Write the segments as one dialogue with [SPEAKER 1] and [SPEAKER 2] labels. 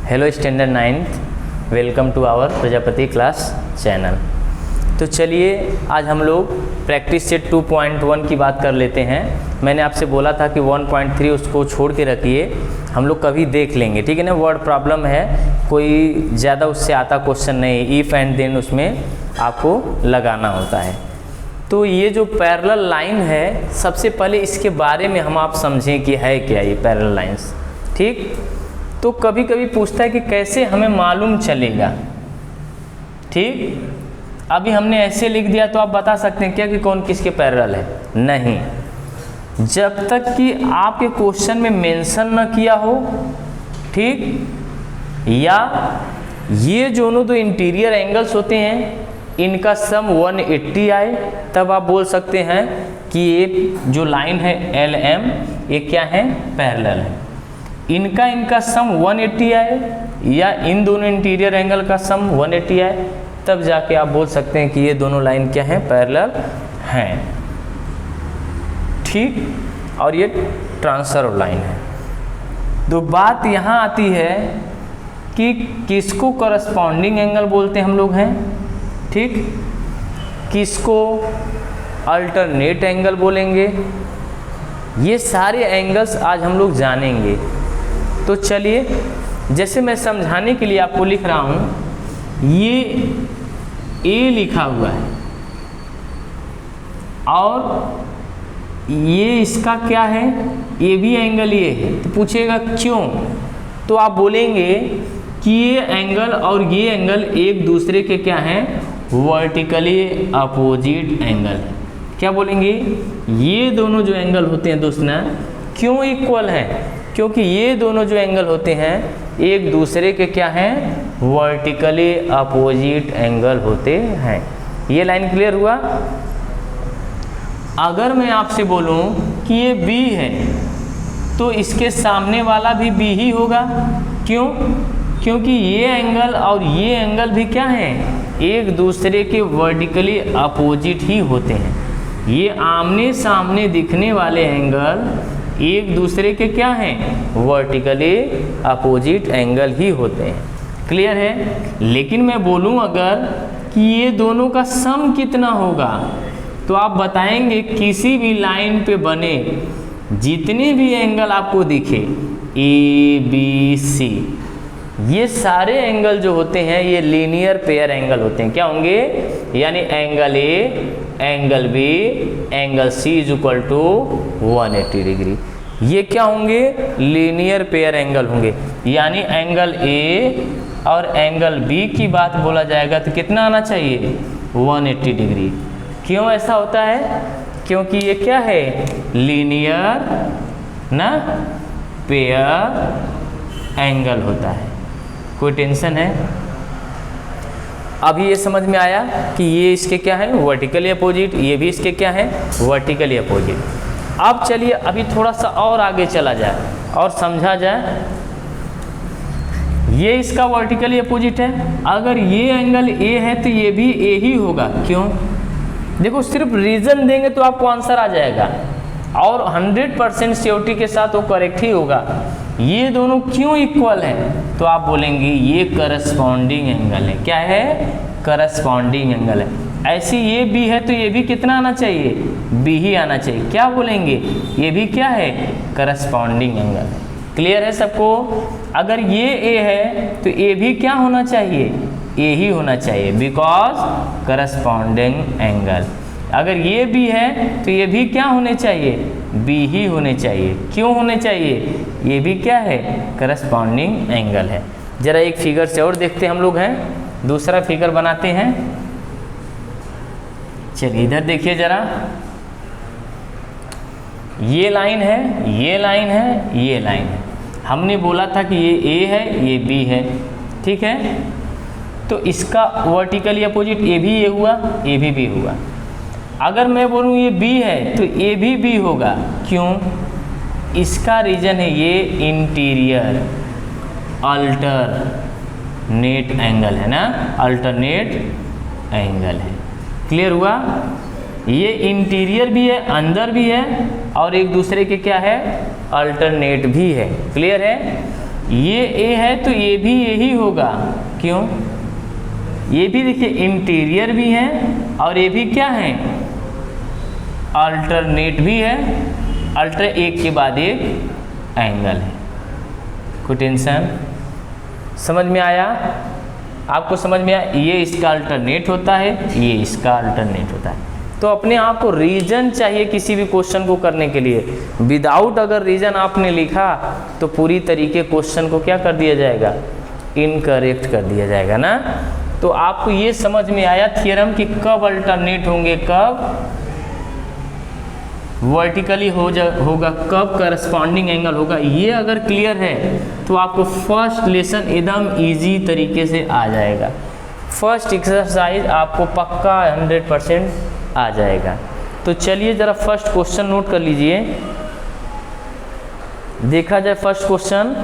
[SPEAKER 1] Hello standard 9th, welcome to our Prajapati class channel. तो चलिए आज हम लोग प्रैक्टिस सेट 2.1 की बात कर लेते हैं। मैंने आपसे बोला था कि 1.3 उसको छोड़ के रखिए, हम लोग कभी देख लेंगे, ठीक है ना। वर्ड प्रॉब्लम है, कोई ज़्यादा उससे आता क्वेश्चन नहीं, इफ़ एंड देन उसमें आपको लगाना होता है। तो ये जो पैरेलल लाइन है, सबसे पहले इसके बारे में हम आप समझें कि है क्या ये पैरेलल लाइंस, ठीक। तो कभी कभी पूछता है कि कैसे हमें मालूम चलेगा, ठीक। अभी हमने ऐसे लिख दिया तो आप बता सकते हैं क्या कि कौन किसके पैरेलल है? नहीं, जब तक कि आपके क्वेश्चन में मेंशन न किया हो, ठीक, या ये दोनों दो इंटीरियर एंगल्स होते हैं इनका सम 180 आए, तब आप बोल सकते हैं कि ये जो लाइन है LM ये क्या है? पैरेलल है। इनका सम 180 आए या इन दोनों इंटीरियर एंगल का सम 180 आए, तब जाके आप बोल सकते हैं कि ये दोनों लाइन क्या है? पैरेलल हैं, ठीक। और ये ट्रांसफर लाइन है। तो बात यहाँ आती है कि किसको करस्पॉन्डिंग एंगल बोलते हैं हम लोग हैं, ठीक, किसको अल्टरनेट एंगल बोलेंगे। ये सारे एंगल्स आज हम लोग जानेंगे। तो चलिए, जैसे मैं समझाने के लिए आपको लिख रहा हूँ, ये A लिखा हुआ है और ये इसका क्या है? ये भी एंगल ये है। तो पूछेगा क्यों? तो आप बोलेंगे कि ये एंगल और ये एंगल एक दूसरे के क्या हैं? Vertically opposite angle. क्या बोलेंगे? ये दोनों जो एंगल होते हैं दोस्तों, क्यों इक्वल है? क्योंकि ये दोनों जो एंगल होते हैं एक दूसरे के क्या हैं? वर्टिकली अपोजिट एंगल होते हैं। ये लाइन क्लियर हुआ? अगर मैं आपसे बोलूं कि ये B है तो इसके सामने वाला भी B ही होगा। क्यों? क्योंकि ये एंगल और ये एंगल भी क्या हैं? एक दूसरे के वर्टिकली अपोजिट ही होते हैं। ये आमने सामने दिखने वाले एंगल एक दूसरे के क्या हैं? वर्टिकली अपोजिट एंगल ही होते हैं। क्लियर है? लेकिन मैं बोलूं अगर कि ये दोनों का सम कितना होगा, तो आप बताएंगे किसी भी लाइन पे बने जितने भी एंगल आपको दिखे ABC, ये सारे एंगल जो होते हैं ये लीनियर पेयर एंगल होते हैं। क्या होंगे? यानी angle A, angle B, angle C is equal to 180 degree. ये क्या होंगे? लीनियर पेयर एंगल होंगे। यानी एंगल A और एंगल B की बात बोला जाएगा तो कितना आना चाहिए? 180 डिग्री। क्यों ऐसा होता है? क्योंकि ये क्या है? लीनियर ना पेयर एंगल होता है। कोई टेंशन है? अभी ये समझ में आया कि ये इसके क्या है? वर्टिकली अपोजिट, ये भी इसके क्या है? Vertically opposite. अब चलिए अभी थोड़ा सा और आगे चला जाए और समझा जाए। ये इसका वर्टिकली अपोजिट है, अगर ये एंगल A है तो ये भी A ही होगा। क्यों? देखो, सिर्फ रीजन देंगे तो आपको आंसर आ जाएगा और 100% श्योरिटी के साथ वो करेक्ट ही होगा। ये दोनों क्यों इक्वल हैं? तो आप बोलेंगे ये करस्पॉन्डिंग एंगल है। क्या है? करस्पॉन्डिंग एंगल है। ऐसी ये B है तो ये भी कितना आना चाहिए? B ही आना चाहिए। क्या बोलेंगे? ये भी क्या है? करस्पॉन्डिंग एंगल है। क्लियर है सबको? अगर ये A है तो A भी क्या होना चाहिए? A ही होना चाहिए, बिकॉज करस्पॉन्डिंग एंगल। अगर ये B है तो ये भी क्या होने चाहिए? B ही होने चाहिए। क्यों होने चाहिए? ये भी क्या है? करस्पॉन्डिंग एंगल है। जरा एक फिगर से और देखते हम लोग हैं, दूसरा फिगर बनाते हैं। चलिए इधर देखिए जरा, ये लाइन है, ये लाइन है, ये लाइन है। हमने बोला था कि ये A है, ये B है, ठीक है। तो इसका वर्टिकली अपोजिट A भी ये हुआ, A भी B हुआ। अगर मैं बोलूँ ये B है तो A भी B होगा। क्यों? इसका रीजन है ये इंटीरियर अल्टरनेट एंगल है ना, अल्टरनेट एंगल है। क्लियर हुआ? ये इंटीरियर भी है, अंदर भी है और एक दूसरे के क्या है? अल्टरनेट भी है। क्लियर है? ये ए है तो ये भी यही होगा। क्यों? ये भी देखिए इंटीरियर भी है और ये भी क्या है, अल्टरनेट भी है। अल्टर एक के बाद एक एंगल है। कोई टेंशन? समझ में आया? आपको समझ में आया? ये इसका अल्टरनेट होता है, ये इसका अल्टरनेट होता है। तो अपने आप को रीजन चाहिए किसी भी क्वेश्चन को करने के लिए। विदाउट अगर रीजन आपने लिखा तो पूरी तरीके क्वेश्चन को क्या कर दिया जाएगा, इनकरेक्ट कर दिया जाएगा ना। तो आपको ये समझ में आया थ्योरम कि कब अल्टरनेट होंगे, कब वर्टिकली होगा, कब करस्पॉन्डिंग एंगल होगा। ये अगर क्लियर है तो आपको फर्स्ट लेसन एकदम इजी तरीके से आ जाएगा। फर्स्ट एक्सरसाइज आपको पक्का 100% आ जाएगा। तो चलिए ज़रा फर्स्ट क्वेश्चन नोट कर लीजिए। देखा जाए फर्स्ट क्वेश्चन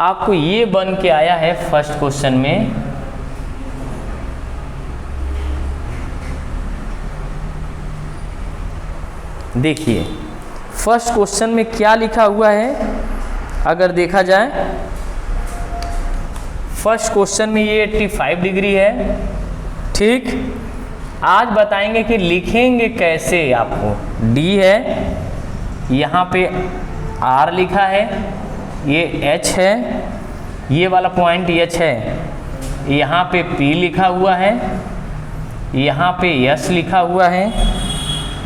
[SPEAKER 1] आपको ये बन के आया है। फर्स्ट क्वेश्चन में देखिए फर्स्ट क्वेश्चन में क्या लिखा हुआ है। अगर देखा जाए फर्स्ट क्वेश्चन में ये 85 डिग्री है। ठीक, आज बताएंगे कि लिखेंगे कैसे। आपको डी है, यहाँ पे आर लिखा है, ये एच है, ये वाला पॉइंट एच है, यहाँ पे पी लिखा हुआ है, यहाँ पे एस लिखा हुआ है,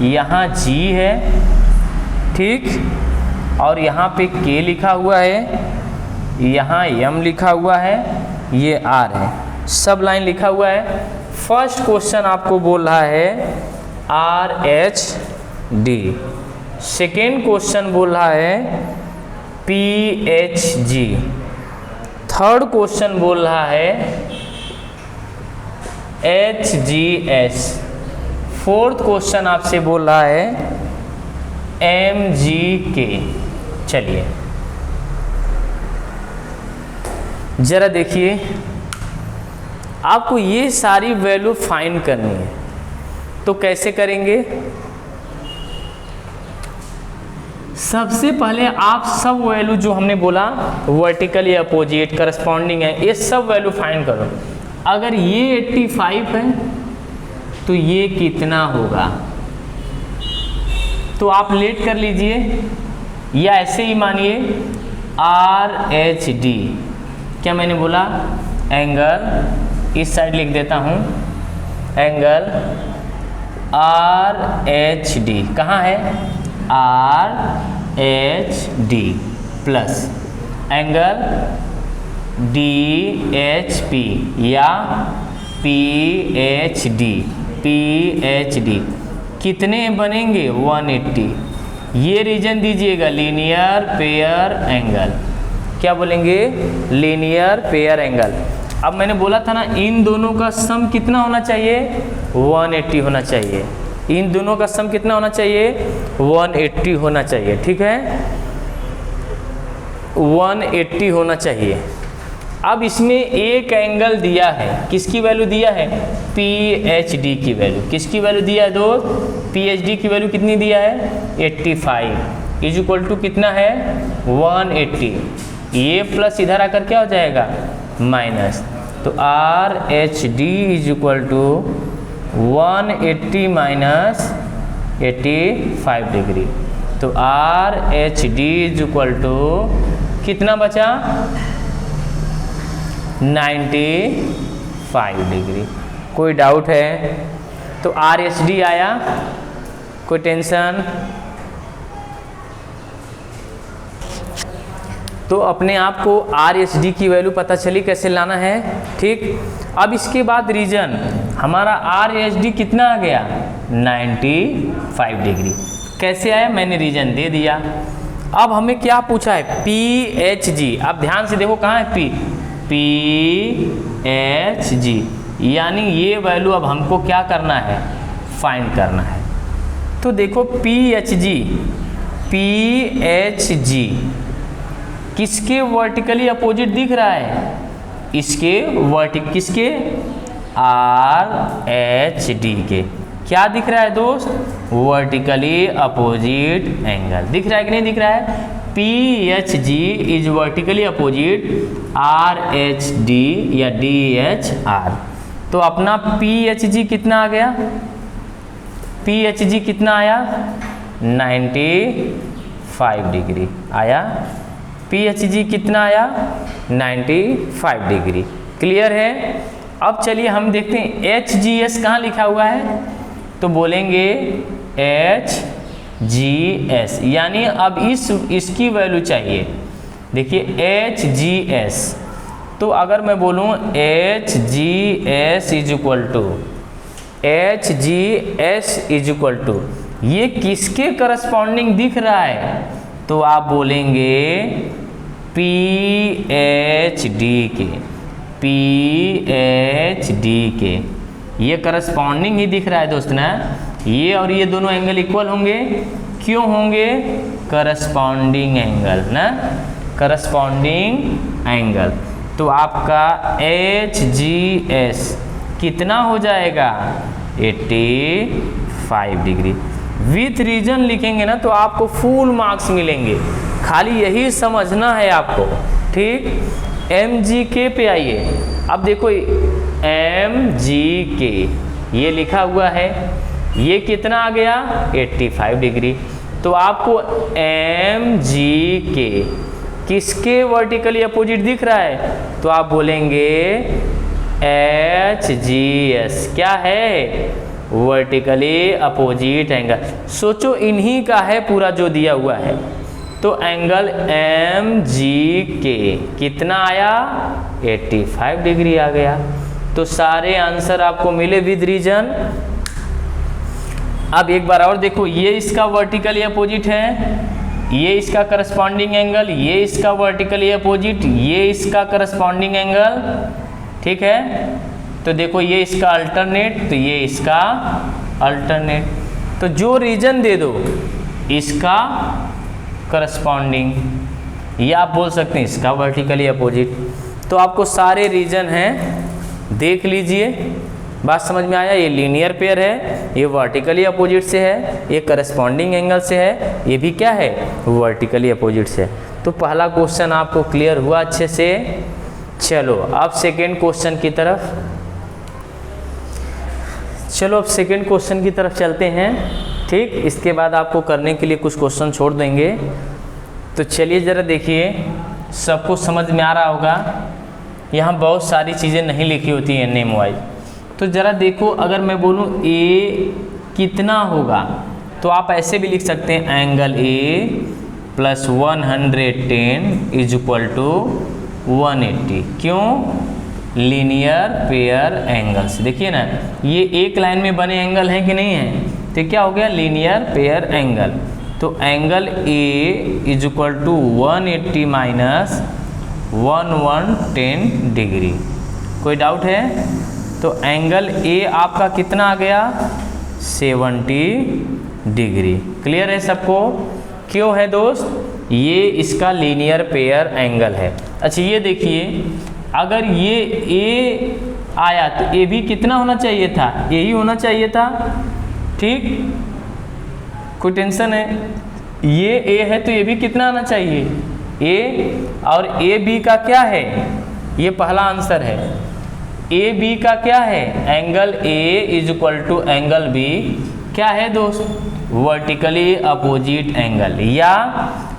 [SPEAKER 1] यहाँ जी है। ठीक, और यहाँ पे के लिखा हुआ है, यहाँ एम लिखा हुआ है, ये आर है, सब लाइन लिखा हुआ है। फर्स्ट क्वेश्चन आपको बोल रहा है R H D. Second question बोल रहा है P H G. Third question बोल रहा है H G S. Fourth question आपसे बोल रहा है एम जी के। चलिए जरा देखिए, आपको ये सारी वैल्यू फाइंड करनी है। तो कैसे करेंगे? सबसे पहले आप सब वैल्यू जो हमने बोला वर्टिकली अपोजिट करस्पॉन्डिंग है, ये सब वैल्यू फाइंड करो। अगर ये 85 है तो ये कितना होगा? तो आप लेट कर लीजिए या ऐसे ही मानिए आर एच डी। क्या मैंने बोला? एंगल, इस साइड लिख देता हूँ, एंगल आर एच डी कहाँ है? R H D plus angle D H P या P H D. P H D कितने बनेंगे? 180। ये रीजन दीजिएगा लीनियर पेयर एंगल। क्या बोलेंगे? Linear pair angle. अब मैंने बोला था ना इन दोनों का सम कितना होना चाहिए? 180 होना चाहिए। इन दोनों का सम कितना होना चाहिए? 180 होना चाहिए। ठीक है, 180 होना चाहिए। अब इसमें एक एंगल दिया है, किसकी वैल्यू दिया है? पी एच डी की वैल्यू। किसकी वैल्यू दिया है दोस्त? पी एच डी की वैल्यू कितनी दिया है? 85 इज इक्वल टू कितना है? 180। ये प्लस इधर आकर क्या हो जाएगा? माइनस। तो R H D is equal to 180 minus 85 degree. तो R H D is equal to कितना बचा? 95 डिग्री। कोई डाउट है? तो आर एच डी आया, कोई टेंशन? तो अपने आप को आर एच डी की वैल्यू पता चली कैसे लाना है। ठीक, अब इसके बाद रीजन हमारा आर एच डी कितना आ गया? 95 डिग्री। कैसे आया? मैंने रीजन दे दिया। अब हमें क्या पूछा है? P H G. अब ध्यान से देखो कहाँ है पी? पी एच जी, यानी ये वैल्यू अब हमको क्या करना है? फाइंड करना है। तो देखो P H G, P H G किसके वर्टिकली अपोजिट दिख रहा है? इसके किसके? आर एच डी के। क्या दिख रहा है दोस्त? वर्टिकली अपोजिट एंगल दिख रहा है कि नहीं दिख रहा है? P H G is vertically opposite are H D या डी एच आर। तो अपना पी एच जी कितना आ गया, पी एच जी कितना आया 95 डिग्री आया, पी एच जी कितना आया 95 डिग्री। क्लियर है। अब चलिए हम देखते हैं एच जी एस कहाँ लिखा हुआ है, तो बोलेंगे एच जी एस, यानी अब इसकी वैल्यू चाहिए। देखिए एच जी एस, तो अगर मैं बोलूँ H G S is equal to H G S is equal to ये किसके करस्पॉन्डिंग दिख रहा है, तो आप बोलेंगे पी एच डी के, पी एच डी के। ये करस्पॉन्डिंग ही दिख रहा है दोस्त ना, ये और ये दोनों एंगल इक्वल होंगे, क्यों होंगे, करस्पॉन्डिंग एंगल ना, करस्पॉन्डिंग एंगल। तो आपका एच जी एस कितना हो जाएगा 85 डिग्री। विथ रीजन लिखेंगे ना तो आपको फुल मार्क्स मिलेंगे, खाली यही समझना है आपको, ठीक। एम जी के पे आइए। अब देखो एम जी के ये लिखा हुआ है, ये कितना आ गया 85 डिग्री। तो आपको एम जी के किसके वर्टिकली अपोजिट दिख रहा है, तो आप बोलेंगे एच जी एस क्या है, वर्टिकली अपोजिट एंगल। सोचो इन्हीं का है पूरा जो दिया हुआ है। तो एंगल एम जी के कितना आया 85 डिग्री आ गया। तो सारे आंसर आपको मिले विद रीजन। अब एक बार और देखो, ये इसका वर्टिकली अपोजिट है, ये इसका करस्पॉन्डिंग एंगल, ये इसका वर्टिकली अपोजिट, ये इसका करस्पॉन्डिंग एंगल, ठीक है। तो देखो ये इसका अल्टरनेट, तो ये इसका अल्टरनेट। तो जो रीजन दे दो इसका करस्पॉन्डिंग, या आप बोल सकते हैं इसका वर्टिकली अपोजिट। तो आपको सारे रीजन हैं, देख लीजिए। बात समझ में आया। ये लीनियर पेयर है, ये वर्टिकली अपोजिट से है, ये करस्पॉन्डिंग एंगल से है, ये भी क्या है वर्टिकली अपोजिट से। तो पहला क्वेश्चन आपको क्लियर हुआ अच्छे से। चलो अब सेकेंड क्वेश्चन की तरफ, चलो अब सेकेंड क्वेश्चन की तरफ चलते हैं, ठीक। इसके बाद आपको करने के लिए कुछ क्वेश्चन छोड़ देंगे। तो चलिए ज़रा देखिए, सबको समझ में आ रहा होगा। यहाँ बहुत सारी चीज़ें नहीं लिखी होती हैं नेम वाइज। तो ज़रा देखो, अगर मैं बोलूँ ए कितना होगा, तो आप ऐसे भी लिख सकते हैं angle A plus 110 is equal to 180। क्यों, लीनियर पेयर एंगल्स। देखिए ना, ये एक लाइन में बने एंगल हैं कि नहीं है, तो क्या हो गया लीनियर पेयर एंगल। तो angle A is equal to 180 minus 110 degree. कोई डाउट है? तो एंगल ए आपका कितना आ गया 70 डिग्री। क्लियर है सबको? क्यों है दोस्त, ये इसका लीनियर पेयर एंगल है। अच्छा ये देखिए, अगर ये ए आया तो ए भी कितना होना चाहिए था, ए ही होना चाहिए था, ठीक। कोई टेंशन है? ये ए है तो ये भी कितना आना चाहिए ए, और ए बी का क्या है, ये पहला आंसर है। ए बी का क्या है, angle A is equal to angle B क्या है दोस्त, वर्टिकली अपोजिट एंगल। या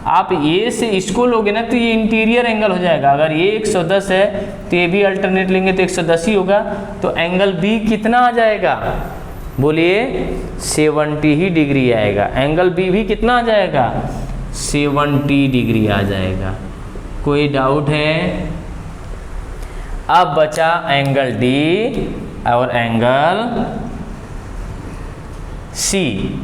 [SPEAKER 1] आप ए से इसको लोगे ना तो ये इंटीरियर एंगल हो जाएगा। अगर ये 110 है तो ये भी अल्टरनेट लेंगे तो 110 ही होगा। तो एंगल बी कितना आ जाएगा, बोलिए 70 ही डिग्री आएगा। एंगल बी भी कितना आ जाएगा 70 डिग्री आ जाएगा। कोई डाउट है? अब बचा एंगल डी और एंगल सी।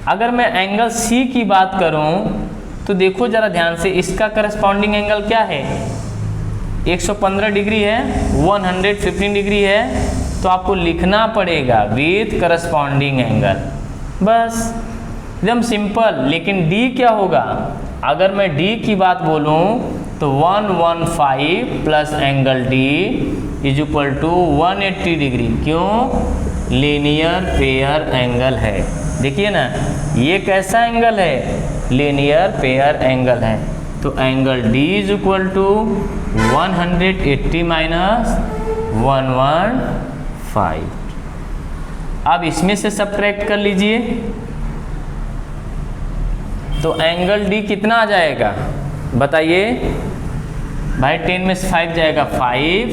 [SPEAKER 1] अगर मैं एंगल सी की बात करूं तो देखो जरा ध्यान से, इसका करस्पॉन्डिंग एंगल क्या है 115 डिग्री है, 115 डिग्री है। तो आपको लिखना पड़ेगा विथ करस्पॉन्डिंग एंगल, बस एकदम सिंपल। लेकिन डी क्या होगा, अगर मैं डी की बात बोलूं तो 115 plus angle D is equal to 180 degree. क्यों, लीनियर पेयर एंगल है। देखिए ना, ये कैसा एंगल है लीनियर पेयर एंगल है। तो angle D is equal to 180 minus 115। अब इसमें से सब्ट्रैक्ट कर लीजिए, तो एंगल D कितना आ जाएगा बताइए भाई। 10 में से 5 जाएगा 5,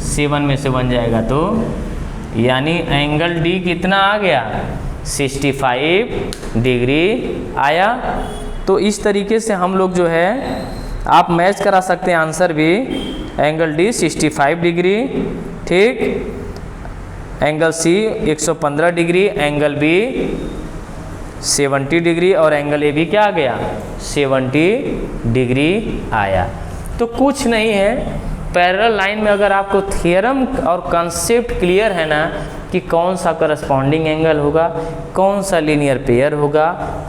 [SPEAKER 1] 7 में से 1 जाएगा, तो यानी एंगल D कितना आ गया 65 डिग्री आया। तो इस तरीके से हम लोग जो है आप मैच करा सकते हैं आंसर भी। एंगल D 65 डिग्री, ठीक, angle C 115 degree, angle B 70 degree और एंगल A भी क्या आ गया 70 डिग्री आया। तो कुछ नहीं है, पैरेलल लाइन में अगर आपको थ्योरम और कॉन्सेप्ट क्लियर है ना कि कौन सा करस्पॉन्डिंग एंगल होगा, कौन सा लीनियर पेयर होगा,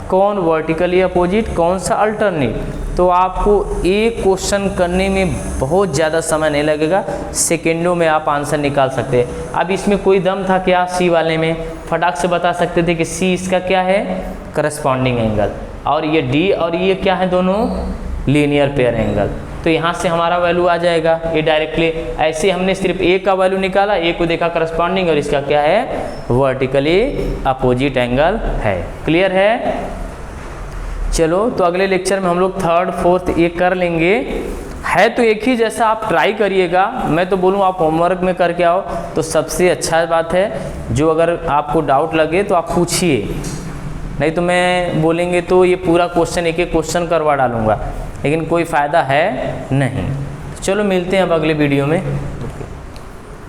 [SPEAKER 1] कौन वर्टिकली अपोजिट, कौन सा अल्टरनेट, तो आपको एक क्वेश्चन करने में बहुत ज़्यादा समय नहीं लगेगा, सेकेंडों में आप आंसर निकाल सकते हैं। अब इसमें कोई दम था क्या सी वाले में, फटाक से बता सकते थे कि सी इसका क्या है करस्पॉन्डिंग एंगल, और ये डी और ये क्या है दोनों लीनियर पेयर एंगल। तो यहाँ से हमारा वैल्यू आ जाएगा ये डायरेक्टली। ऐसे हमने सिर्फ ए का वैल्यू निकाला, ए को देखा करस्पॉन्डिंग और इसका क्या है वर्टिकली अपोजिट एंगल है। क्लियर है? चलो तो अगले लेक्चर में हम लोग थर्ड फोर्थ ये कर लेंगे। है तो एक ही जैसा, आप ट्राई करिएगा। मैं तो बोलूँ आप होमवर्क में करके आओ तो सबसे अच्छा बात है। जो अगर आपको डाउट लगे तो आप पूछिए, नहीं तो मैं बोलेंगे तो ये पूरा क्वेश्चन एक एक क्वेश्चन करवा डालूँगा, लेकिन कोई फ़ायदा है नहीं। चलो मिलते हैं अब अगले वीडियो में।